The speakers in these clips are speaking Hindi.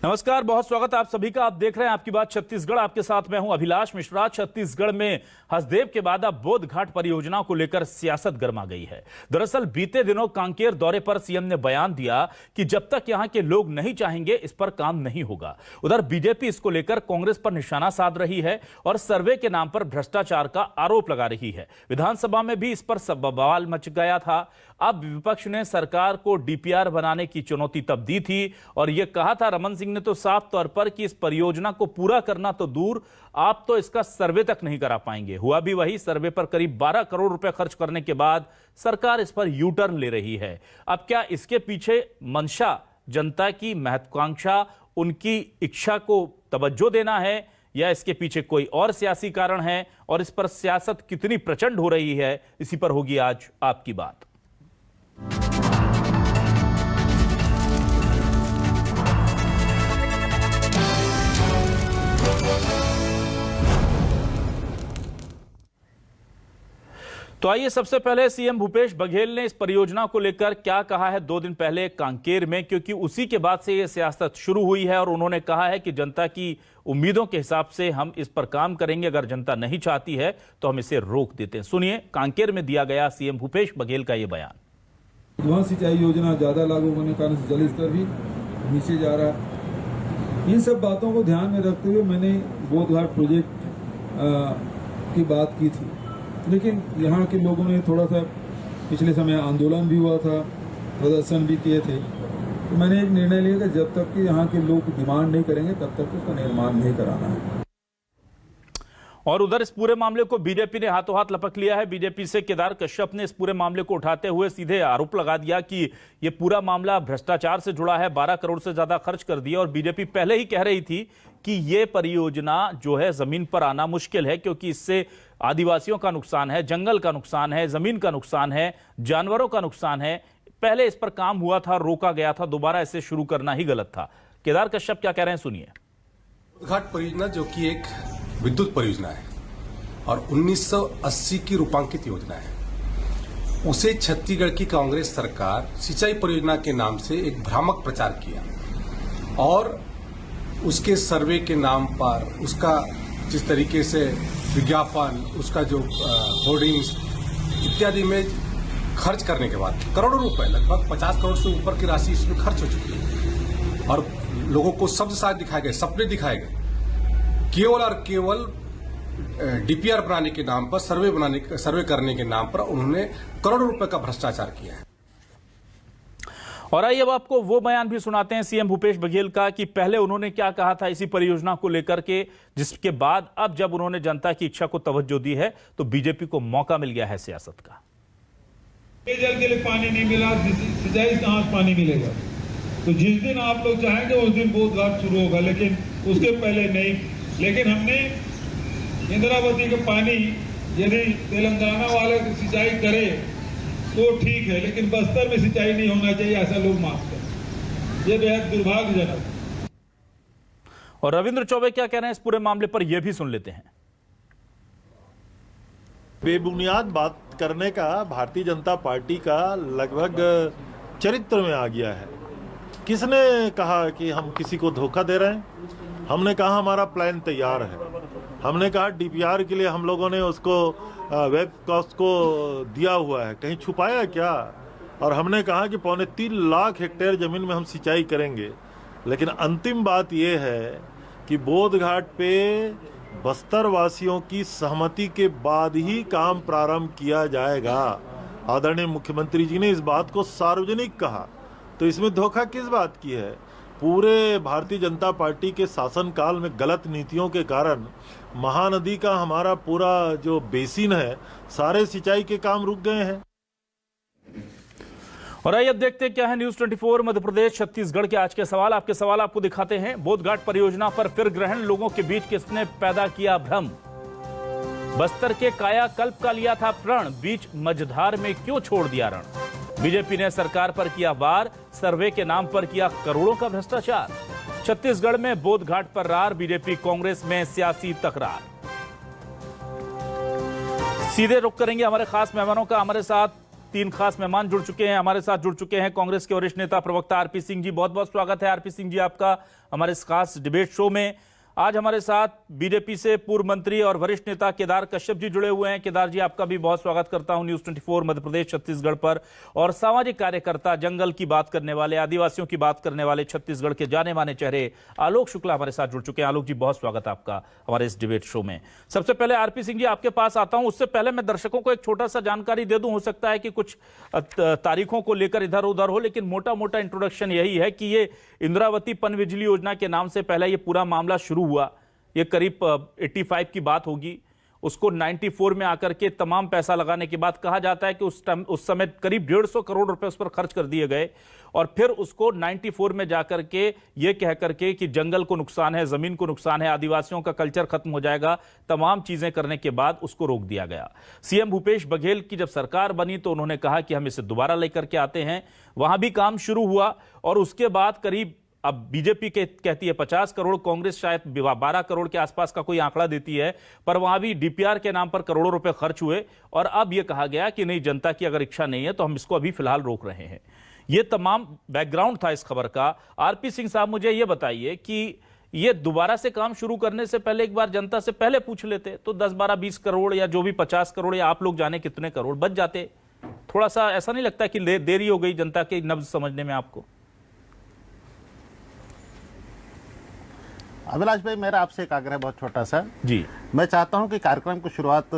नमस्कार, बहुत स्वागत है आप सभी का। आप देख रहे हैं आपकी बात छत्तीसगढ़। आपके साथ मैं हूं अभिलाष मिश्रा। छत्तीसगढ़ में हसदेव के बाद अब बोध घाट परियोजना को लेकर सियासत गर्मा गई है। दरअसल बीते दिनों कांकेर दौरे पर सीएम ने बयान दिया कि जब तक यहां के लोग नहीं चाहेंगे इस पर काम नहीं होगा। उधर बीजेपी इसको लेकर कांग्रेस पर निशाना साध रही है और सर्वे के नाम पर भ्रष्टाचार का आरोप लगा रही है। विधानसभा में भी इस पर बवाल मच गया था। अब विपक्ष ने सरकार को डीपीआर बनाने की चुनौती तब दी थी और यह कहा था रमन सिंह ने तो साफ तौर पर कि इस परियोजना को पूरा करना तो दूर, आप तो इसका सर्वे तक नहीं करा पाएंगे। हुआ भी वही। सर्वे पर करीब 12 करोड़ रुपए खर्च करने के बाद सरकार इस पर यू टर्न ले रही है। अब क्या इसके पीछे मंशा जनता की महत्वाकांक्षा, उनकी इच्छा को तवज्जो देना है या इसके पीछे कोई और सियासी कारण है, और इस पर सियासत कितनी प्रचंड हो रही है, इसी पर होगी आज आपकी बात। तो आइए सबसे पहले सीएम भूपेश बघेल ने इस परियोजना को लेकर क्या कहा है 2 दिन पहले कांकेर में, क्योंकि उसी के बाद से यह सियासत शुरू हुई है और उन्होंने कहा है कि जनता की उम्मीदों के हिसाब से हम इस पर काम करेंगे, अगर जनता नहीं चाहती है तो हम इसे रोक देते हैं। सुनिए कांकेर में दिया गया सीएम भूपेश बघेल का यह बयान। वहाँ सिंचाई योजना ज्यादा लागू होने के कारण जल स्तर भी नीचे जा रहा है। इन सब बातों को ध्यान में रखते हुए मैंने बोध घाट प्रोजेक्ट की बात की थी, लेकिन यहाँ के लोगों ने थोड़ा सा पिछले समय आंदोलन भी हुआ था, प्रदर्शन भी किए थे, तो मैंने एक निर्णय लिया कि जब तक कि यहाँ के लोग डिमांड नहीं करेंगे तब तक उसका निर्माण नहीं कराना है। और उधर इस पूरे मामले को बीजेपी ने हाथों हाथ लपक लिया है। बीजेपी से केदार कश्यप ने इस पूरे मामले को उठाते हुए सीधे आरोप लगा दिया कि यह पूरा मामला भ्रष्टाचार से जुड़ा है। 12 करोड़ से ज्यादा खर्च कर दिया और बीजेपी पहले ही कह रही थी कि यह परियोजना जो है जमीन पर आना मुश्किल है, क्योंकि इससे आदिवासियों का नुकसान है, जंगल का नुकसान है, जमीन का नुकसान है, जानवरों का नुकसान है। पहले इस पर काम हुआ था, रोका गया था, दोबारा इसे शुरू करना ही गलत था। केदार कश्यप क्या कह रहे हैं, सुनिए। घाट परियोजना जो कि एक विद्युत परियोजना है और 1980 की रूपांकित योजना है, उसे छत्तीसगढ़ की कांग्रेस सरकार सिंचाई परियोजना के नाम से एक भ्रामक प्रचार किया और उसके सर्वे के नाम पर उसका जिस तरीके से विज्ञापन, उसका जो होर्डिंग्स इत्यादि में खर्च करने के बाद करोड़ों रुपए, लगभग 50 करोड़ से ऊपर की राशि इसमें खर्च हो चुकी है और लोगों को शब्द साथ दिखाए गए, सपने दिखाए गए, केवल और केवल डीपीआर बनाने के नाम पर, सर्वे करने के नाम पर उन्होंने करोड़ों रुपए का भ्रष्टाचार किया है। और आइए अब आपको वो बयान भी सुनाते हैं सीएम भूपेश बघेल का कि पहले उन्होंने क्या कहा था इसी परियोजना को लेकर के, जिसके बाद अब जब उन्होंने जनता की इच्छा को तवज्जो दी है तो बीजेपी को मौका मिल गया है सियासत का। पेयजल के लिए पानी नहीं मिला, सिंचाई कहां से पानी मिलेगा? तो जिस दिन आप लोग चाहेंगे उस दिन बोध घाट शुरू होगा, लेकिन उसके पहले नहीं। लेकिन हमने इंद्रावती का पानी यदि तेलंगाना वाले सिंचाई करे तो ठीक है, लेकिन बस्तर में सिंचाई नहीं होना चाहिए, ऐसा लोग मांगते हैं। ये बेहद दुर्भाग्यजनक। और रविंद्र चौबे क्या कह रहे हैं इस पूरे मामले पर, यह भी सुन लेते हैं। बेबुनियाद बात करने का भारतीय जनता पार्टी का लगभग चरित्र में आ गया है। किसने कहा कि हम किसी को धोखा दे रहे हैं? हमने कहा हमारा प्लान तैयार है। हमने कहा डीपीआर के लिए हम लोगों ने उसको वेब कॉस्ट को दिया हुआ है, कहीं छुपाया क्या? और हमने कहा कि 3.25 लाख हेक्टेयर जमीन में हम सिंचाई करेंगे। लेकिन अंतिम बात यह है कि बोध घाट पे बस्तर वासियों की सहमति के बाद ही काम प्रारंभ किया जाएगा। आदरणीय मुख्यमंत्री जी ने इस बात को सार्वजनिक कहा, तो इसमें धोखा किस बात की है? पूरे भारतीय जनता पार्टी के शासनकाल में गलत नीतियों के कारण महानदी का हमारा पूरा जो बेसिन है, सारे सिंचाई के काम रुक गए हैं। और आइए अब देखते हैं क्या है न्यूज 24 मध्य प्रदेश छत्तीसगढ़ के आज के सवाल। आपके सवाल आपको दिखाते हैं। बोध घाट परियोजना पर फिर ग्रहण, लोगों के बीच किसने पैदा किया भ्रम? बस्तर के कायाकल्प का लिया था प्रण, बीच मझधार में क्यों छोड़ दिया रण? बीजेपी ने सरकार पर किया वार, सर्वे के नाम पर किया करोड़ों का भ्रष्टाचार। छत्तीसगढ़ में बोध घाट पर रार, बीजेपी कांग्रेस में सियासी तकरार। सीधे रुख करेंगे हमारे खास मेहमानों का। हमारे साथ तीन खास मेहमान जुड़ चुके हैं, हमारे साथ जुड़ चुके हैं कांग्रेस के वरिष्ठ नेता प्रवक्ता आरपी सिंह जी। बहुत बहुत स्वागत है आरपी सिंह जी आपका हमारे इस खास डिबेट शो में। आज हमारे साथ बीजेपी से पूर्व मंत्री और वरिष्ठ नेता केदार कश्यप जी जुड़े हुए हैं। केदार जी आपका भी बहुत स्वागत करता हूं न्यूज 24 मध्य प्रदेश छत्तीसगढ़ पर। और सामाजिक कार्यकर्ता, जंगल की बात करने वाले, आदिवासियों की बात करने वाले छत्तीसगढ़ के जाने माने चेहरे आलोक शुक्ला हमारे साथ जुड़ चुके हैं। आलोक जी बहुत स्वागत आपका हमारे इस डिबेट शो में। सबसे पहले आरपी सिंह जी आपके पास आता हूं, उससे पहले मैं दर्शकों को एक छोटा सा जानकारी दे दूं। हो सकता है कि कुछ तारीखों को लेकर इधर उधर हो, लेकिन मोटा मोटा इंट्रोडक्शन यही है कि ये इंद्रावती पनबिजली योजना के नाम से पहले ये पूरा मामला शुरू हुआ। ये करीब 85 की बात होगी। उसको 94 में आकर के तमाम पैसा लगाने के बाद कहा जाता है कि उस समय करीब 150 करोड़ रुपए उस पर खर्च कर दिए गए। और फिर उसको 94 में जाकर के ये कह करके कि जंगल को नुकसान है, जमीन को नुकसान है, आदिवासियों का कल्चर खत्म हो जाएगा, तमाम चीजें करने के बाद उसको रोक दिया गया। सीएम भूपेश बघेल की जब सरकार बनी तो उन्होंने कहा कि हम इसे दोबारा लेकर के आते हैं। वहां भी काम शुरू हुआ और उसके बाद करीब, अब बीजेपी कहती है 50 करोड़, कांग्रेस शायद 12 करोड़ के आसपास का कोई आंकड़ा देती है, पर वहां भी डीपीआर के नाम पर करोड़ों रुपए खर्च हुए। और अब यह कहा गया कि नहीं, जनता की अगर इच्छा नहीं है तो हम इसको अभी फिलहाल रोक रहे हैं। यह तमाम बैकग्राउंड था इस खबर का। आरपी सिंह साहब मुझे यह बताइए कि ये दोबारा से काम शुरू करने से पहले एक बार जनता से पहले पूछ लेते तो 10, 12, 20 करोड़ या जो भी 50 करोड़ या आप लोग जाने कितने करोड़ बच जाते। थोड़ा सा ऐसा नहीं लगता कि देरी हो गई जनता के नब्ज समझने में आपको? अभिलाष भाई, मेरा आपसे एक आग्रह बहुत छोटा सा जी। मैं चाहता हूं कि कार्यक्रम की शुरुआत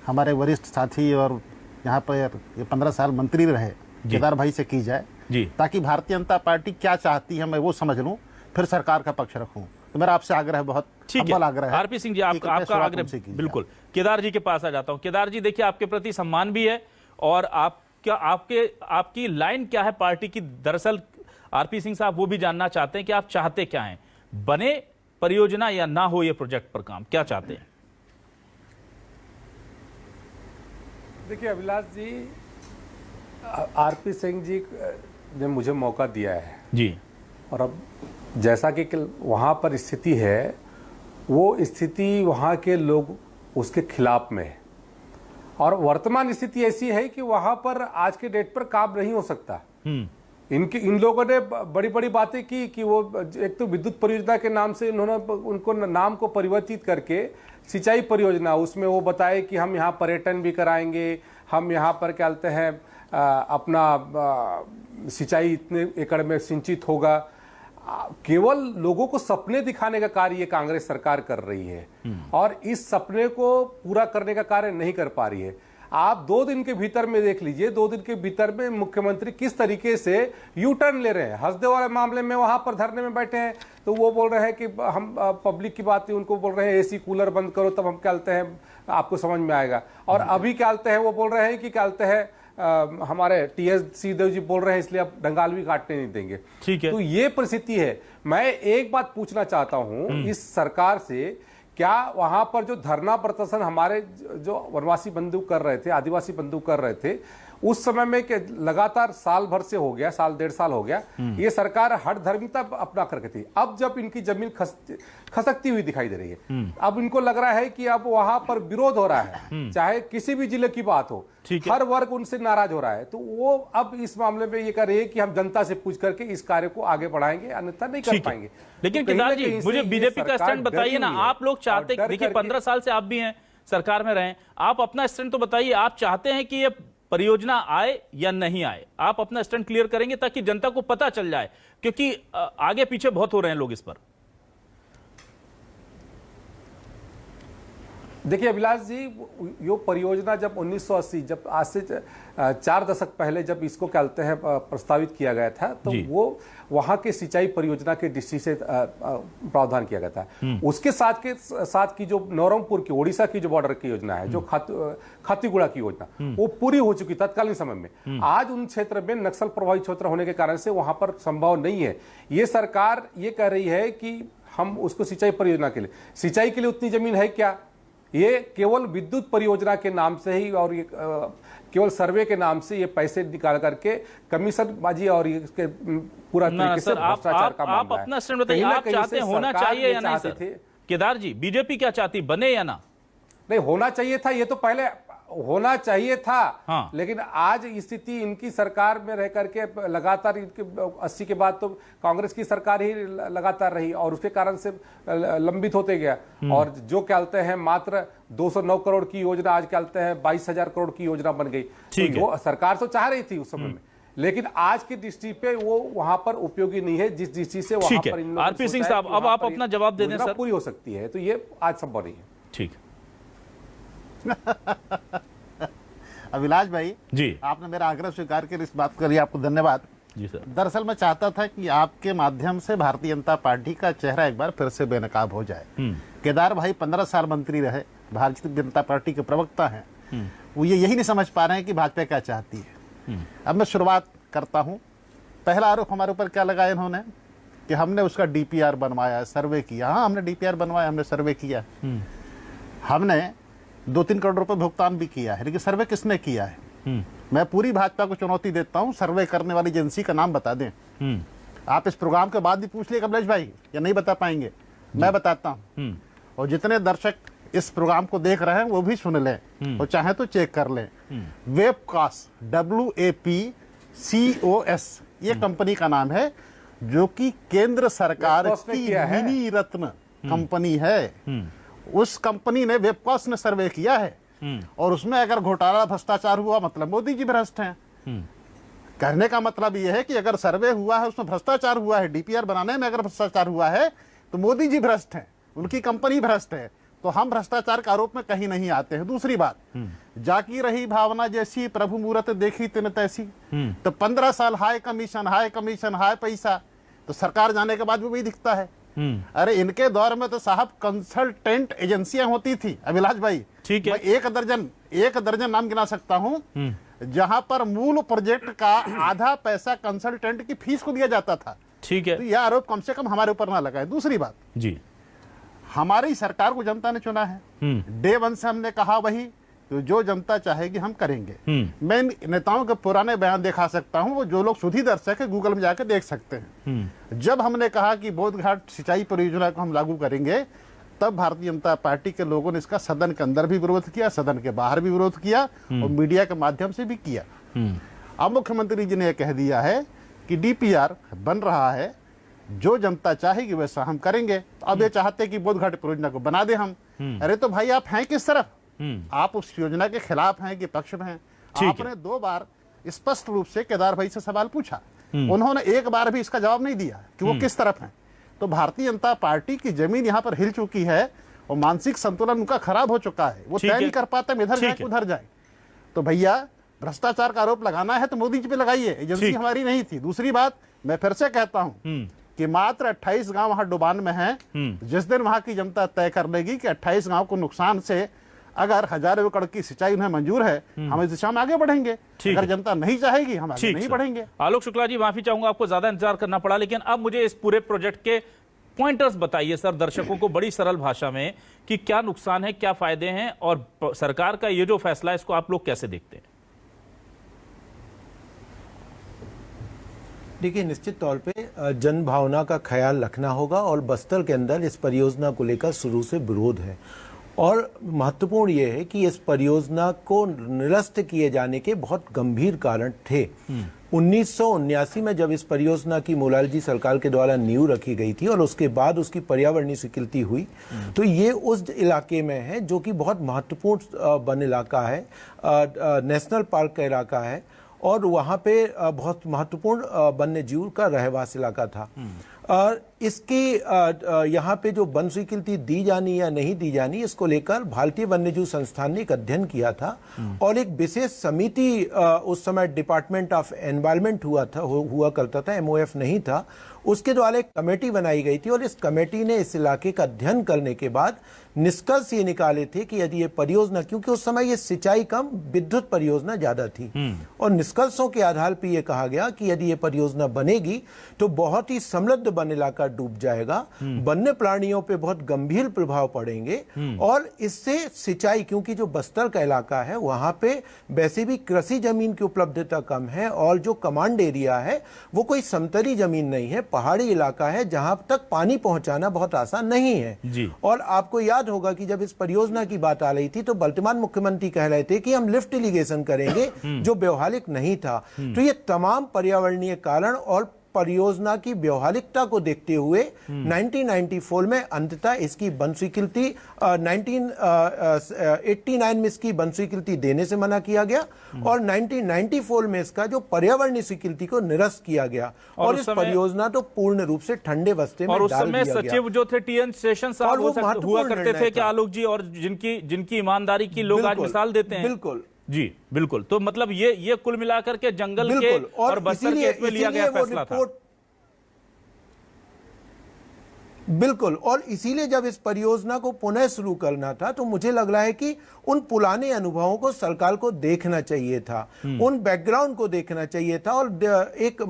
हमारे वरिष्ठ साथी और यहाँ पर ये 15 साल मंत्री रहे केदार भाई से की जाए जी, ताकि भारतीय जनता पार्टी क्या चाहती है मैं वो समझ लूं, फिर सरकार का पक्ष रखूं। तो मेरा आपसे आग्रह बहुत हम्बल आग्रह है। आरपी सिंह जी आपका आग्रह बिल्कुल। केदार जी के पास आ जाता हूं। केदार जी देखिए, आपके प्रति सम्मान भी है और आपकी लाइन क्या है पार्टी की? दरअसल आरपी सिंह साहब वो भी जानना चाहते हैं कि आप चाहते क्या हैं, बने परियोजना या ना हो ये प्रोजेक्ट पर काम, क्या चाहते हैं? देखिए अभिलाष जी, आरपी सिंह जी ने मुझे मौका दिया है जी, और अब जैसा कि वहाँ पर स्थिति है, वो स्थिति वहाँ के लोग उसके खिलाफ में है। और वर्तमान स्थिति ऐसी है कि वहाँ पर आज के डेट पर काम नहीं हो सकता। इन लोगों ने बड़ी बड़ी बातें की कि वो एक तो विद्युत परियोजना के नाम से इन्होंने उनको नाम को परिवर्तित करके सिंचाई परियोजना, उसमें वो बताए कि हम यहाँ पर्यटन भी कराएंगे, हम यहाँ पर क्या कहते हैं अपना सिंचाई इतने एकड़ में सिंचित होगा। केवल लोगों को सपने दिखाने का कार्य ये कांग्रेस सरकार कर रही है और इस सपने को पूरा करने का कार्य नहीं कर पा रही है। आप 2 दिन के भीतर में देख लीजिए, 2 दिन के भीतर में मुख्यमंत्री किस तरीके से यू टर्न ले रहे हैं। हंसदे वाले मामले में वहां पर धरने में बैठे हैं तो वो बोल रहे हैं कि हम पब्लिक की बात है, उनको बोल रहे हैं एसी कूलर बंद करो तब हम क्या कहते हैं आपको समझ में आएगा। और अभी क्या कहते हैं वो बोल रहे हैं कि क्या कहते हैं हमारे टीएस सिंहदेव जी बोल रहे हैं इसलिए अब डंगाल भी काटने नहीं देंगे। ठीक है, तो ये परिस्थिति है। मैं एक बात पूछना चाहता हूं इस सरकार से, क्या वहां पर जो धरना प्रदर्शन हमारे जो वनवासी बंधु कर रहे थे, आदिवासी बंधु कर रहे थे, उस समय में लगातार साल भर से हो गया, साल 1.5 साल हो गया, ये सरकार हठ धर्मिता अपना करके थी। अब जब इनकी जमीन खसकती हुई दिखाई दे रही है, अब इनको लग रहा है कि अब वहां पर विरोध हो रहा है, चाहे किसी भी जिले की बात हो, हर वर्ग उनसे नाराज हो रहा है। तो वो अब इस मामले में ये कर रही है कि हम जनता से पूछ करके इस कार्य को आगे बढ़ाएंगे, अन्यथा नहीं कर पाएंगे। लेकिन केदार जी मुझे बीजेपी का स्टैंड बताइए ना। आप लोग चाहते, देखिए 15 साल से आप भी हैं सरकार में रहे, आप अपना स्टैंड तो बताइए। आप चाहते हैं कि ये परियोजना आए या नहीं आए? आप अपना स्टैंड क्लियर करेंगे ताकि जनता को पता चल जाए, क्योंकि आगे पीछे बहुत हो रहे हैं लोग इस पर। देखिए अभिलाष जी, यो परियोजना जब 1980, जब आज से 4 दशक पहले जब इसको कहते हैं प्रस्तावित किया गया था, तो वो वहां के सिंचाई परियोजना के दृष्टि से प्रावधान किया गया था। उसके साथ की जो नवरंगपुर की ओडिशा की जो बॉर्डर की योजना है, जो खातीगुड़ा की योजना, वो पूरी हो चुकी तत्कालीन समय में। आज उन क्षेत्र में नक्सल प्रभावित क्षेत्र होने के कारण से वहां पर संभव नहीं है। ये सरकार ये कह रही है कि हम उसको सिंचाई परियोजना के लिए, सिंचाई के लिए उतनी जमीन है क्या? ये केवल विद्युत परियोजना के नाम से ही और ये केवल सर्वे के नाम से ये पैसे निकाल करके कमीशनबाजी और ये पूरा तरीके से भ्रष्टाचार का मामला है। आप अपना स्टैंड बताइए, आप चाहते होना चाहिए या नहीं सर? केदार जी, बीजेपी क्या चाहती, बने या ना? नहीं, होना चाहिए था। ये तो पहले होना चाहिए था। हाँ। लेकिन आज स्थिति इनकी सरकार में रह करके लगातार इनके 80 के बाद तो कांग्रेस की सरकार ही लगातार रही और उसके कारण से लंबित होते गया। और जो कहते हैं मात्र 209 करोड़ की योजना आज कहते हैं 22,000 करोड़ की योजना बन गई। तो वो सरकार तो चाह रही थी उस समय में, लेकिन आज की दृष्टि पे वो वहां पर उपयोगी नहीं है जिस दृष्टि से वहां पर इन लोगों ने आरपी सिंह सोचा है साहब, कि अब वहां आप पर अपना जवाब दे दें योजना सर। पूरी हो सकती है, तो ये आज संभव नहीं है। ठीक। अभिलाष भाई जी, आपने मेरा आग्रह स्वीकार कर इस बात के लिए आपको धन्यवाद। जी सर। दरअसल मैं चाहता था कि आपके माध्यम से भारतीय जनता पार्टी का चेहरा एक बार फिर से बेनकाब हो जाए। केदार भाई 15 साल मंत्री रहे, भारतीय जनता पार्टी के प्रवक्ता हैं, वो यही नहीं समझ पा रहे हैं कि भाजपा क्या चाहती है। अब मैं शुरुआत करता हूं। पहला आरोप हमारे ऊपर क्या लगाया इन्होंने कि हमने उसका डीपीआर बनवाया, सर्वे किया। हाँ, हमने डीपीआर बनवाया, हमने सर्वे किया, हमने 2-3 करोड़ रुपए भुगतान भी किया है, लेकिन सर्वे किसने किया है? मैं पूरी भाजपा को चुनौती देता हूं, सर्वे करने वाली एजेंसी का नाम बता दें। आप इस प्रोग्राम के बाद भी पूछ लिए कमलेश भाई, या नहीं बता पाएंगे? मैं बताता हूं, और जितने दर्शक इस प्रोग्राम को देख रहे हैं वो भी सुन लें और चाहे तो चेक कर लें। वेबकास्ट, WAPCOS, ये कंपनी का नाम है, जो कि केंद्र सरकार की मिनी रत्न कंपनी है। उस कंपनी ने, वेबकास्ट ने सर्वे किया है, और उसमें अगर घोटाला भ्रष्टाचार हुआ मतलब मोदी जी भ्रष्ट हैं। कहने का मतलब यह है कि अगर सर्वे हुआ है, उसमें भ्रष्टाचार हुआ है, डीपीआर बनाने में अगर भ्रष्टाचार हुआ है, तो मोदी जी भ्रष्ट हैं, उनकी कंपनी भ्रष्ट है। तो हम भ्रष्टाचार के आरोप में कहीं नहीं आते हैं। दूसरी बात, जाकी रही भावना जैसी, प्रभु मूरत देखी तिन तैसी। तो 15 साल high commission, high commission, high पैसा, तो सरकार जाने के बाद भी वही दिखता है। अरे इनके दौर में तो साहब कंसल्टेंट एजेंसियां होती थी अभिलाष भाई। ठीक है, मैं एक दर्जन नाम गिना सकता हूं जहां पर मूल प्रोजेक्ट का आधा पैसा कंसल्टेंट की फीस को दिया जाता था। ठीक है, तो यह आरोप कम से कम हमारे ऊपर ना लगाए। दूसरी बात जी, हमारी सरकार को जनता ने चुना है, डे वन से हमने कहा वही, तो जो जनता चाहेगी हम करेंगे। मैं नेताओं के पुराने बयान दिखा सकता हूं, वो जो लोग सुधी दर्शक है गूगल में जाकर देख सकते हैं। जब हमने कहा कि बोधघाट सिंचाई परियोजना को हम लागू करेंगे, तब भारतीय जनता पार्टी के लोगों ने इसका सदन के अंदर भी विरोध किया, सदन के बाहर भी विरोध किया, और मीडिया के माध्यम से भी किया। अब मुख्यमंत्री जी ने यह कह दिया है कि डीपीआर बन रहा है, जो जनता चाहेगी वैसा हम करेंगे। तो अब ये चाहते हैं कि बोधघाट परियोजना को बना दे हम। अरे तो भाई आप हैं किस तरफ? आप उस योजना के खिलाफ हैं कि पक्ष में हैं? आपने 2 बार स्पष्ट रूप से केदार भाई से सवाल पूछा, उन्होंने एक बार भी इसका जवाब नहीं दिया कि वो किस तरफ हैं। तो भारतीय जनता पार्टी की जमीन यहाँ पर हिल चुकी है और मानसिक संतुलन उनका खराब हो चुका है। वो तय नहीं कर पाते इधर जाए उधर जाए। तो भैया भ्रष्टाचार का आरोप लगाना है तो मोदी जी पे लगाइए, एजेंसी हमारी नहीं थी। दूसरी बात मैं फिर से कहता हूं कि मात्र 28 गांव वहां डुबान में हैं। जिस दिन वहां की जनता तय कर लेगी कि 28 गांव को नुकसान से अगर 1000 एकड़ की सिंचाई उन्हें मंजूर है, हम इस दिशा में आगे बढ़ेंगे। अगर जनता नहीं चाहेगी हम आगे नहीं बढ़ेंगे। आलोक शुक्ला जी, माफी चाहूंगा, आपको ज्यादा इंतजार करना पड़ा, लेकिन अब मुझे इस पूरे प्रोजेक्ट के पॉइंटर्स बताइए सर, दर्शकों को बड़ी सरल भाषा में, कि क्या नुकसान है, क्या फायदे हैं, और सरकार का ये जो फैसला है इसको आप लोग कैसे देखते हैं? देखिए, निश्चित तौर पे जन भावना का ख्याल रखना होगा, और बस्तर के अंदर इस परियोजना को लेकर शुरू से विरोध है। और महत्वपूर्ण ये है कि इस परियोजना को निरस्त किए जाने के बहुत गंभीर कारण थे। 1979 में जब इस परियोजना की मोलालजी सरकार के द्वारा नींव रखी गई थी और उसके बाद उसकी पर्यावरणीय स्वीकृति हुई, तो ये उस इलाके में है जो कि बहुत महत्वपूर्ण वन इलाका है, नेशनल पार्क का इलाका है, और वहाँ पे बहुत महत्वपूर्ण वन्य जीव का रहवास इलाका था। और इसकी यहाँ पे जो वन स्वीकृति दी जानी या नहीं दी जानी, इसको लेकर भारतीय वन्यजीव संस्थान ने एक अध्ययन किया था, और एक विशेष समिति उस समय डिपार्टमेंट ऑफ एनवायरमेंट हुआ करता था, MOF नहीं था, उसके द्वारा एक कमेटी बनाई गई थी। और इस कमेटी ने इस इलाके का अध्ययन करने के बाद निष्कर्ष ये निकाले थे कि यदि ये परियोजना, क्योंकि उस समय ये सिंचाई कम विद्युत परियोजना ज्यादा थी, और निष्कर्षों के आधार पर यह कहा गया कि यदि ये परियोजना बनेगी तो बहुत ही समृद्ध वन इलाका डूब जाएगा, वन्य प्राणियों पे बहुत गंभीर प्रभाव पड़ेंगे। और इससे सिंचाई, क्योंकि जो बस्तर का इलाका है वहां पे वैसे भी कृषि जमीन की उपलब्धता कम है और जो कमांड एरिया है वो कोई समतली जमीन नहीं है, पहाड़ी इलाका है जहां तक पानी पहुंचाना बहुत आसान नहीं है जी। और आपको याद होगा कि जब इस परियोजना की बात आ रही थी तो वर्तमान मुख्यमंत्री कह रहे थे कि हम लिफ्ट इरिगेशन करेंगे, जो व्यवहारिक नहीं था। तो ये तमाम पर्यावरणीय कारण और परियोजना की व्यवहारिकता को देखते हुए 1994 में अंततः इसकी वन स्वीकृति 1989 में इसकी वन स्वीकृति देने से मना किया गया और 1994 में इसका जो पर्यावरणीय स्वीकृति को निरस्त किया गया और इस परियोजना तो पूर्ण रूप से ठंडे बस्ते में और उस डाल समय दिया गया। सचिव जो थे टी.एन. शेषन साहब हुआ करते थे कि आलोक जी, और जिनकी ईमानदारी की लोग आज मिसाल देते हैं। बिल्कुल जी बिल्कुल। तो मतलब ये कुल मिलाकर के जंगल के और बस्तर के में लिया गया फैसला था। बिल्कुल, और इसीलिए जब इस परियोजना को पुनः शुरू करना था तो मुझे लग रहा है कि उन पुराने अनुभवों को सरकार को देखना चाहिए था, उन बैकग्राउंड को देखना चाहिए था। और एक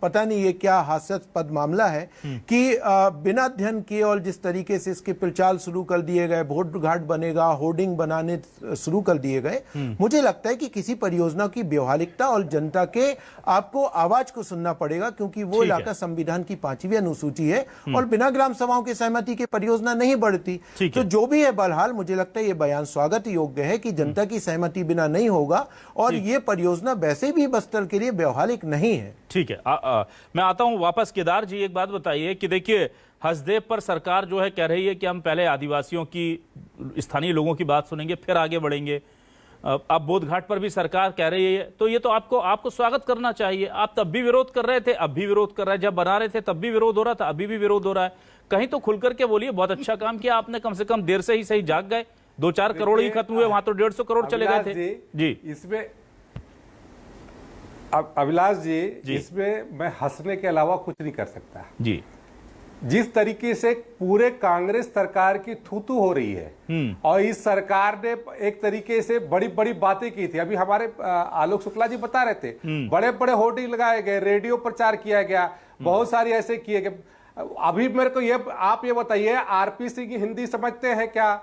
पता नहीं ये क्या हास्यास्पद मामला है कि बिना अध्ययन किए और जिस तरीके से इसके प्रचार शुरू कर दिए गए, वोट घाट बनेगा, होर्डिंग बनाने शुरू कर दिए गए। मुझे लगता है कि किसी परियोजना की व्यवहारिकता और जनता के आपको आवाज को सुनना पड़ेगा, क्योंकि वो इलाका संविधान की 5वीं अनुसूची है और बिना ग्राम सभाओं की सहमति की परियोजना नहीं बढ़ती। तो जो भी है, बहरहाल मुझे लगता है ये बयान स्वागत योग्य है कि जनता की सहमति बिना नहीं होगा और ये परियोजना वैसे भी बस्तर के लिए व्यवहारिक नहीं है। ठीक है। मैं आता हूं वापस। केदार जी, एक बात बताइए कि देखिए हसदेव पर सरकार जो है कह रही है कि हम पहले आदिवासियों की, स्थानीय लोगों की बात सुनेंगे फिर आगे बढ़ेंगे। अब बोध घाट पर भी सरकार कह रही है, तो ये तो आपको स्वागत करना चाहिए। आप तब भी विरोध कर रहे थे, अब भी विरोध कर रहे हैं। जब बना रहे थे तब भी विरोध हो रहा था, अभी भी विरोध हो रहा है। कहीं तो खुलकर के बोलिए। बहुत अच्छा काम किया आपने, कम से कम देर से ही सही जाग गए। 2-4 करोड़ ही खत्म हुए, वहां तो 150 करोड़ चले गए थे। जी इसमें अभिलाष जी, इसमें मैं हंसने के अलावा कुछ नहीं कर सकता जी। जिस तरीके से पूरे कांग्रेस सरकार की थूथू हो रही है और इस सरकार ने एक तरीके से बड़ी बड़ी बातें की थी। अभी हमारे आलोक शुक्ला जी बता रहे थे, बड़े बड़े होर्डिंग लगाए गए, रेडियो प्रचार किया गया, बहुत सारी ऐसे किए गए। अभी मेरे को आप ये बताइए, आरपी सिंह की हिंदी समझते हैं क्या?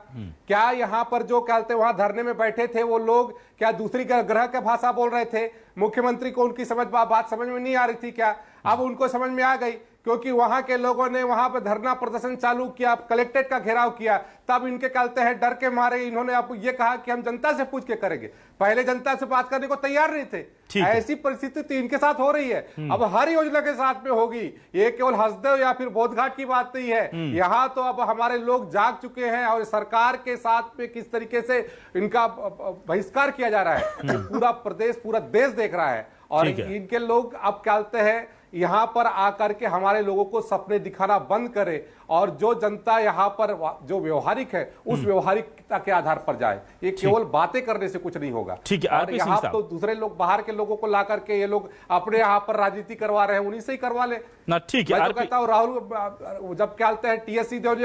क्या यहाँ पर जो कहते वहां धरने में बैठे थे वो लोग क्या दूसरी ग्रह की भाषा बोल रहे थे? मुख्यमंत्री को उनकी बात समझ में नहीं आ रही थी क्या? अब उनको समझ में आ गई, क्योंकि वहां के लोगों ने वहां पर धरना प्रदर्शन चालू किया, कलेक्ट्रेट का घेराव किया। तब इनके कहते हैं डर के मारे इन्होंने अब ये कहा कि हम जनता से पूछ के करेंगे। पहले जनता से बात करने को तैयार नहीं थे। ऐसी परिस्थिति तो इनके साथ हो रही है, अब हर योजना के साथ में होगी। ये केवल हसदेव या फिर बोध घाट की बात नहीं है, यहाँ तो अब हमारे लोग जाग चुके हैं और सरकार के साथ में किस तरीके से इनका बहिष्कार किया जा रहा है, पूरा प्रदेश, पूरा देश देख रहा है। और इनके लोग अब कहते हैं यहां पर आकर के हमारे लोगों को सपने दिखाना बंद करे और जो जनता यहां पर जो व्यवहारिक है उस व्यवहारिकता के आधार पर जाए। ये केवल बातें करने से कुछ नहीं होगा। ठीक है। और यहाँ तो दूसरे लोग, बाहर के लोगों को ला करके ये लोग अपने यहाँ पर राजनीति करवा रहे हैं, उन्हीं से ही करवा ले ना। ठीक है। मैं तो कहता हूँ राहुल जब कहते हैं टीएस सिंहदेव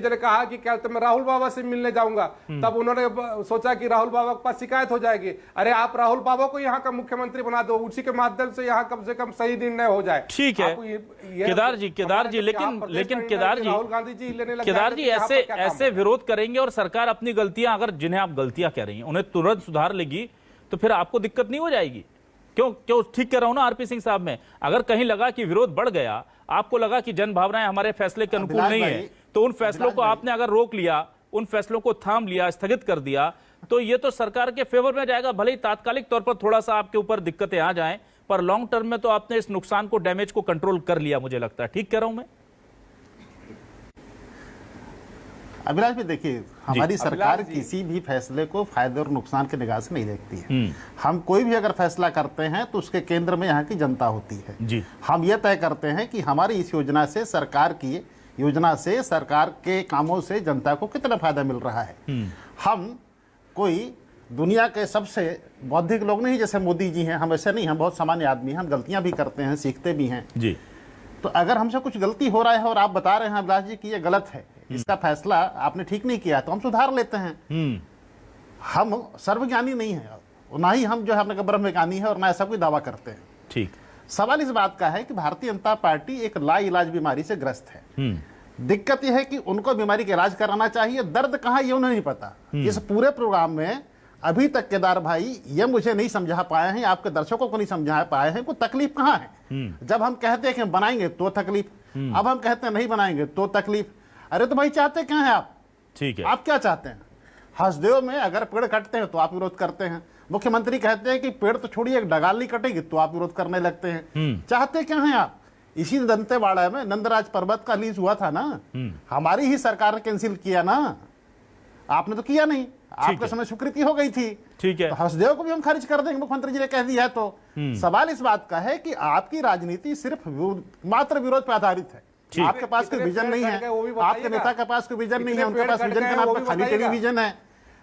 ने कहा कि कहते मैं राहुल बाबा से मिलने जाऊंगा, तब उन्होंने सोचा कि राहुल बाबा के पास शिकायत हो जाएगी। अरे आप राहुल बाबा को यहाँ का मुख्यमंत्री बना दो, उसी के माध्यम से यहाँ कम से कम सही निर्णय हो जाए। ठीक है केदार जी, लेकिन केदार जी ऐसे विरोध करेंगे और सरकार अपनी गलतियां, अगर जिन्हें आप गलतियां कह रही हैं उन्हें तुरंत सुधार लेगी तो फिर आपको दिक्कत नहीं हो जाएगी? क्यों ठीक कह रहा हूं ना आरपी सिंह साहब में? अगर कहीं लगा कि विरोध बढ़ गया, आपको लगा कि जन भावनाएं हमारे फैसले के अनुकूल नहीं है, तो उन फैसलों को आपने अगर रोक लिया, उन फैसलों को थाम लिया, स्थगित कर दिया, तो ये तो सरकार के फेवर में जाएगा। भले ही तात्कालिक तौर पर थोड़ा सा आपके ऊपर दिक्कतें आ जाएं, पर लॉन्ग टर्म में तो आपने इस नुकसान को, डैमेज को कंट्रोल कर लिया, मुझे लगता है। ठीक कह रहा हूं मैं? अभिलाष भी देखिए, हमारी सरकार किसी भी फैसले को फायदे और नुकसान की निगाह से नहीं देखती है। हम कोई भी अगर फैसला करते हैं तो उसके केंद्र में यहाँ की जनता होती है जी। हम ये तय करते हैं कि हमारी इस योजना से, सरकार के कामों से जनता को कितना फायदा मिल रहा है। हम कोई दुनिया के सबसे बौद्धिक लोग नहीं जैसे मोदी जी हैं, हम ऐसे नहीं, हम बहुत सामान्य आदमी हैं, हम गलतियां भी करते हैं, सीखते भी हैं जी। तो अगर हमसे कुछ गलती हो रहा है और आप बता रहे हैं अभिलाष जी कि ये गलत है, इसका फैसला आपने ठीक नहीं किया, तो हम सुधार लेते हैं। हम सर्वज्ञानी नहीं है, ना ही हम जो है अपने ब्रह्मज्ञानी है और ना ऐसा कोई दावा करते हैं। ठीक। सवाल इस बात का है कि भारतीय जनता पार्टी एक लाइलाज बीमारी से ग्रस्त है। दिक्कत यह है कि उनको बीमारी का इलाज कराना चाहिए, दर्द कहाँ ये उन्हें नहीं पता। इस पूरे प्रोग्राम में अभी तक केदार भाई ये मुझे नहीं समझा पाए हैं, आपके दर्शकों को नहीं समझा पाए हैं कोई तकलीफ कहाँ है। जब हम कहते हैं कि बनाएंगे तो तकलीफ, अब हम कहते हैं नहीं बनाएंगे तो तकलीफ। अरे तो भाई चाहते क्या है आप? ठीक है, आप क्या चाहते हैं? हसदेव में अगर पेड़ कटते हैं तो आप विरोध करते हैं, मुख्यमंत्री कहते हैं कि पेड़ तो छोड़िए एक डगाल नहीं कटेगी तो आप विरोध करने लगते हैं। चाहते क्या हैं आप? इसी दंतेवाड़ा में नंदराज पर्वत का लीज हुआ था ना, हमारी ही सरकार ने कैंसिल किया ना, आपने तो किया नहीं, आपके समय स्वीकृति हो गई थी। ठीक है, तो हसदेव को भी हम खारिज कर देंगे, मुख्यमंत्री जी ने कह दिया है। तो सवाल इस बात का है कि आपकी राजनीति सिर्फ मात्र विरोध पर आधारित है। आपके पास कोई विजन नहीं है, आपके नेता के पास कोई विजन नहीं है, उनके पास विजन के नाम पर खाली टेलीविजन है।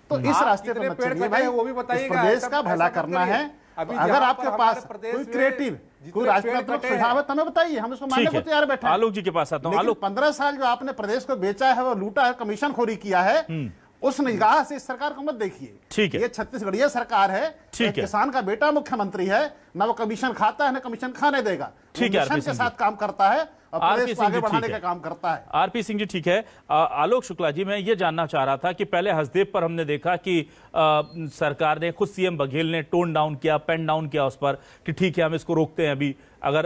तो इस रास्ते पर मत चलिए भाई, इस प्रदेश का भला करना है। अगर आपके पास कोई क्रिएटिव कोई राजनीतिक सुझाव है तो हमें बताइए, हम उसको मानने को तैयार बैठे। आलोक जी के पास आता हूं। आलोक, 15 साल जो आपने प्रदेश को बेचा है, वो लूटा है, कमीशन खोरी किया है, उस निगाह से इस सरकार को मत देखिए। ठीक है, ये छत्तीसगढ़ीय सरकार है, किसान का बेटा मुख्यमंत्री है, ना वो कमीशन खाता है ना कमीशन खाने देगा। ठीक है, के साथ काम करता है और प्रदेश को आगे बढ़ाने का काम करता है। आरपी सिंह जी, ठीक है। आलोक शुक्ला जी, मैं ये जानना चाह रहा था कि पहले हसदेव पर हमने देखा कि सरकार ने, खुद सीएम बघेल ने टोन डाउन किया, पेन डाउन किया उस पर कि ठीक है हम इसको रोकते हैं, अभी अगर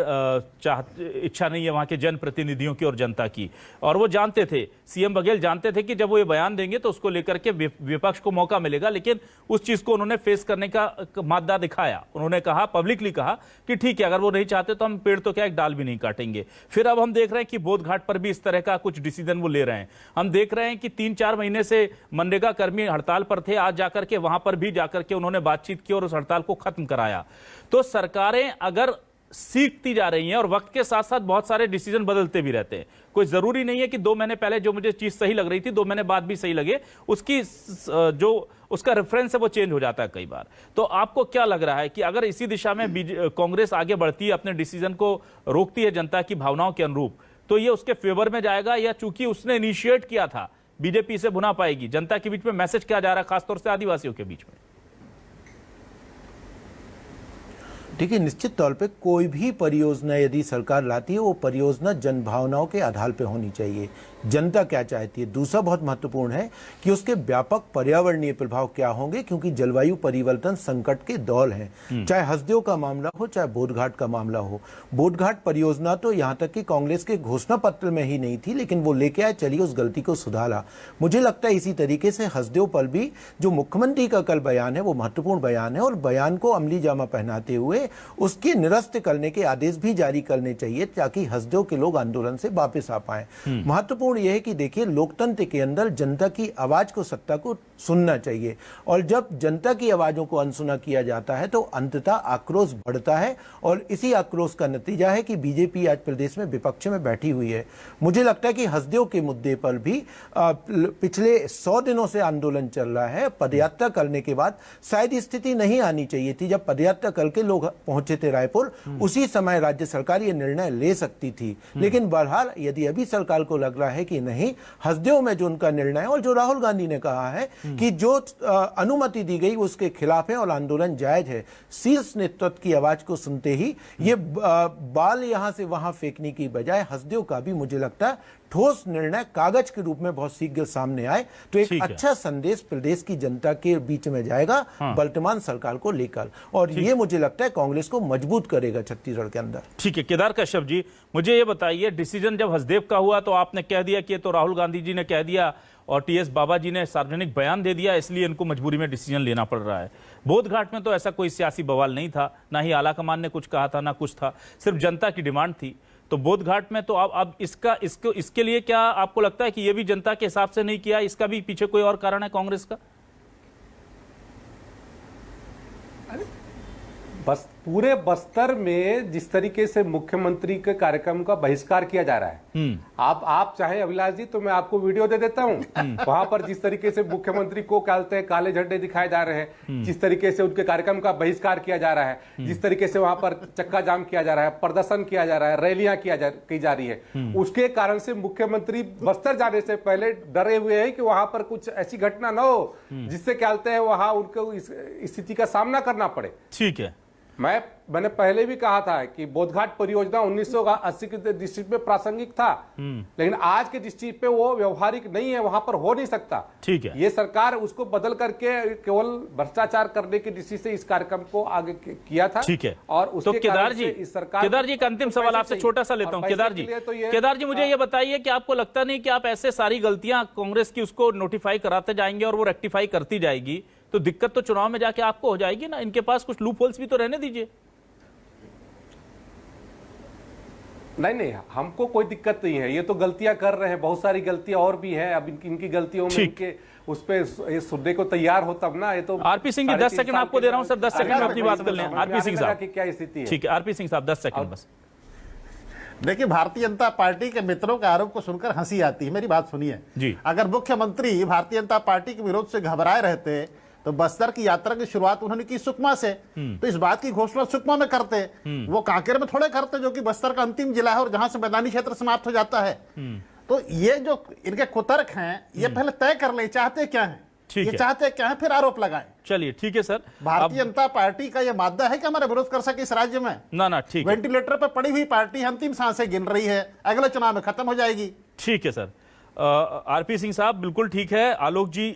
इच्छा नहीं है वहां के जनप्रतिनिधियों की और जनता की। और वो जानते थे, सीएम बघेल जानते थे कि जब वो ये बयान देंगे तो उसको लेकर के विपक्ष को मौका मिलेगा, लेकिन उस चीज को उन्होंने फेस करने का मादा दिखाया। उन्होंने कहा, पब्लिकली कहा कि ठीक है अगर वो नहीं चाहते तो हम पेड़ तो क्या एक डाल भी नहीं काटेंगे। फिर अब हम देख रहे हैं कि बोधघाट पर भी इस तरह का कुछ डिसीजन वो ले रहे हैं। हम देख रहे हैं कि 3-4 महीने से मनरेगा कर्मी हड़ताल पर थे, आज जाकर के वहां पर भी जाकर के उन्होंने बातचीत की और उस हड़ताल को खत्म कराया। तो सरकारें अगर सीखती जा रही हैं और वक्त के साथ साथ बहुत सारे डिसीजन बदलते भी रहते हैं, कोई जरूरी नहीं है कि 2 महीने पहले जो मुझे चीज सही लग रही थी 2 महीने बाद भी सही लगे, उसकी जो उसका रेफरेंस है वो चेंज हो जाता है कई बार। तो आपको क्या लग रहा है कि अगर इसी दिशा में कांग्रेस आगे बढ़ती है, अपने डिसीजन को रोकती है जनता की भावनाओं के अनुरूप, तो ये उसके फेवर में जाएगा, या चूंकि उसने इनिशिएट किया था बीजेपी से भुना पाएगी? जनता के बीच में मैसेज क्या जा रहा है, खासतौर से आदिवासियों के बीच में? देखिए, निश्चित तौर पे कोई भी परियोजना यदि सरकार लाती है वो परियोजना जनभावनाओं के आधार पे होनी चाहिए, जनता क्या चाहती है। दूसरा बहुत महत्वपूर्ण है कि उसके व्यापक पर्यावरणीय प्रभाव क्या होंगे, क्योंकि जलवायु परिवर्तन संकट के दौर हैं। चाहे हसदेव का मामला हो चाहे बोधघाट का मामला हो। बोधघाट परियोजना तो यहाँ तक कि कांग्रेस के घोषणा पत्र में ही नहीं थी, लेकिन वो लेके आए, चलिए उस गलती को सुधारा। मुझे लगता है इसी तरीके से हसदेव पर भी जो मुख्यमंत्री का कल बयान है वो महत्वपूर्ण बयान है, और बयान को अमली जामा पहनाते हुए उसके निरस्त करने के आदेश भी जारी करने चाहिए ताकि हसदेव के लोग आंदोलन से वापस आ पाए। महत्वपूर्ण यह है कि देखिए, लोकतंत्र के अंदर जनता की आवाज को, सत्ता को सुनना चाहिए, और जब जनता की आवाजों को अनसुना किया जाता है तो अंततः आक्रोश बढ़ता है, और इसी आक्रोश का नतीजा है कि बीजेपी आज प्रदेश में विपक्ष में बैठी हुई है। मुझे लगता है कि हसदेव के मुद्दे पर भी पिछले 100 दिनों से आंदोलन चल रहा है। पदयात्रा करने के बाद शायद स्थिति नहीं आनी चाहिए थी, जब पदयात्रा करके लोग पहुंचे थे रायपुर, उसी समय राज्य सरकार ये निर्णय ले सकती थी। लेकिन बहरहाल यदि अभी सरकार को लग रहा है कि नहीं, हसदेव में जो उनका निर्णय है और जो राहुल गांधी ने कहा है कि जो अनुमति दी गई उसके खिलाफ है और आंदोलन जायज है, शीर्ष नेतृत्व की आवाज को सुनते ही ये बाल यहां से वहां फेंकने की बजाय हसदेव का भी मुझे लगता है ठोस निर्णय कागज के रूप में बहुत शीघ्र सामने आए तो एक अच्छा संदेश प्रदेश की जनता के बीच में जाएगा वर्तमान सरकार को लेकर, और ये मुझे लगता है कांग्रेस को मजबूत करेगा छत्तीसगढ़ के अंदर। ठीक है, केदार कश्यप जी, मुझे ये बताइए, डिसीजन जब हसदेव का हुआ तो आपने कह दिया कि ये तो राहुल गांधी जी ने कह दिया और टीएस बाबा जी ने सार्वजनिक बयान दे दिया, इसलिए इनको मजबूरी में डिसीजन लेना पड़ रहा है। बोधघाट में तो ऐसा कोई सियासी बवाल नहीं था, ना ही आलाकमान ने कुछ कहा था, ना कुछ था, सिर्फ जनता की डिमांड थी। तो बोधघाट में तो अब इसके लिए क्या आपको लगता है कि ये भी जनता के हिसाब से नहीं किया, इसका भी पीछे कोई और कारण है कांग्रेस का? बस पूरे बस्तर में जिस तरीके से मुख्यमंत्री के कार्यक्रम का बहिष्कार किया जा रहा है, आप चाहे अभिलाष जी तो मैं आपको वीडियो दे देता हूं, वहां पर जिस तरीके से मुख्यमंत्री को कहते हैं काले झंडे दिखाए जा रहे हैं, जिस तरीके से उनके कार्यक्रम का बहिष्कार किया जा रहा है, जिस तरीके से वहां पर चक्का जाम किया जा रहा है, प्रदर्शन किया जा रहा है, रैलियां की जा रही है, उसके कारण से मुख्यमंत्री बस्तर जाने से पहले डरे हुए हैं कि वहां पर कुछ ऐसी घटना न हो जिससे कहते हैं वहां उनको इस स्थिति का सामना करना पड़े। ठीक है, मैंने पहले भी कहा था कि बोधघाट परियोजना 1980 के दृष्टि में प्रासंगिक था, लेकिन आज के दृष्टि पे वो व्यवहारिक नहीं है, वहां पर हो नहीं सकता। ठीक है, ये सरकार उसको बदल करके केवल भ्रष्टाचार करने की दृष्टि से इस कार्यक्रम को आगे किया था। ठीक है, और तो उसके केदार कारण जी, से इस सरकार केदार जी का अंतिम सवाल आपसे छोटा सा लेता हूं। केदार जी मुझे ये बताइए कि आपको लगता नहीं कि आप ऐसे सारी गलतियां कांग्रेस की उसको नोटिफाई कराते जाएंगे और वो रेक्टिफाई करती जाएगी तो दिक्कत तो चुनाव में जाके आपको हो जाएगी ना? इनके पास कुछ लूप होल्स भी तो रहने दीजिए। नहीं, हमको कोई दिक्कत नहीं है। ये तो गलतियां कर रहे हैं, बहुत सारी गलतियां और भी है। अब इनकी गलतियों में इनके उस पे ये सुनने को तैयार हो तब ना। ये तो आरपी सिंह जी 10 सेकंड आपको दे रहा हूं सर, 10 सेकंड में अपनी बात कर लें। आरपी सिंह साहब की क्या स्थिति है? ठीक है, आरपी सिंह साहब 10 सेकंड बस। देखिए, भारतीय जनता पार्टी के मित्रों के आरोप को सुनकर हंसी आती है। मेरी बात सुनिए जी। अगर मुख्यमंत्री भारतीय जनता पार्टी के विरोध से घबराए रहते तो बस्तर की यात्रा की शुरुआत उन्होंने की सुकमा से, तो इस बात की घोषणा सुकमा में करते, वो कांकेर में थोड़े करते जो कि बस्तर का अंतिम जिला है और जहां से मैदानी क्षेत्र समाप्त हो जाता है। तो ये जो इनके कुतर्क हैं, ये पहले तय कर ले चाहते क्या है, ये चाहते क्या है, फिर आरोप लगाएं। चलिए ठीक है सर। भारतीय जनता पार्टी का ये मादा है कि हमारा विरोध कर सके इस राज्य में? ना ठीक है। वेंटिलेटर पर पड़ी हुई पार्टी अंतिम सांसें गिन रही है, अगले चुनाव में खत्म हो जाएगी। ठीक है सर। आरपी सिंह साहब बिल्कुल ठीक है। आलोक जी,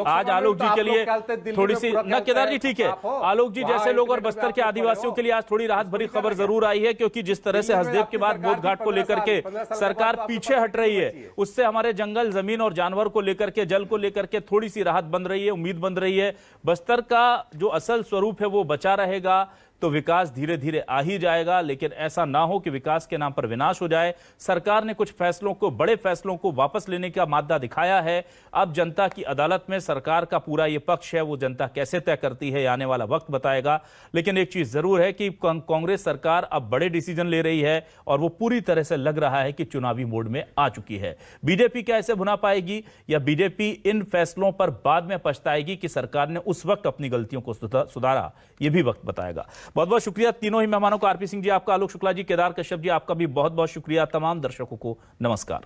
आज आलोक जी के लिए थोड़ी सी ना, केदार जी ठीक है, आलोक जी जैसे लोग और बस्तर के आदिवासियों के लिए आज थोड़ी राहत भरी खबर जरूर आई है, क्योंकि जिस तरह से हसदेव के बाद बोधघाट को लेकर के सरकार पीछे हट रही है, उससे हमारे जंगल, जमीन और जानवर को लेकर के, जल को लेकर के थोड़ी सी राहत बन रही है, उम्मीद बन रही है। बस्तर का जो असल स्वरूप है वो बचा रहेगा तो विकास धीरे धीरे आ ही जाएगा, लेकिन ऐसा ना हो कि विकास के नाम पर विनाश हो जाए। सरकार ने कुछ फैसलों को, बड़े फैसलों को वापस लेने का मादा दिखाया है। अब जनता की अदालत में सरकार का पूरा ये पक्ष है, वो जनता कैसे तय करती है आने वाला वक्त बताएगा। लेकिन एक चीज जरूर है कि कांग्रेस सरकार अब बड़े डिसीजन ले रही है और वो पूरी तरह से लग रहा है कि चुनावी मोड में आ चुकी है। बीजेपी क्या इसे भुना पाएगी या बीजेपी इन फैसलों पर बाद में पछताएगी कि सरकार ने उस वक्त अपनी गलतियों को सुधारा? ये भी वक्त बताएगा। बहुत बहुत शुक्रिया तीनों ही मेहमानों को, आरपी सिंह जी आपका, आलोक शुक्ला जी, केदार कश्यप जी आपका भी बहुत बहुत शुक्रिया। तमाम दर्शकों को नमस्कार।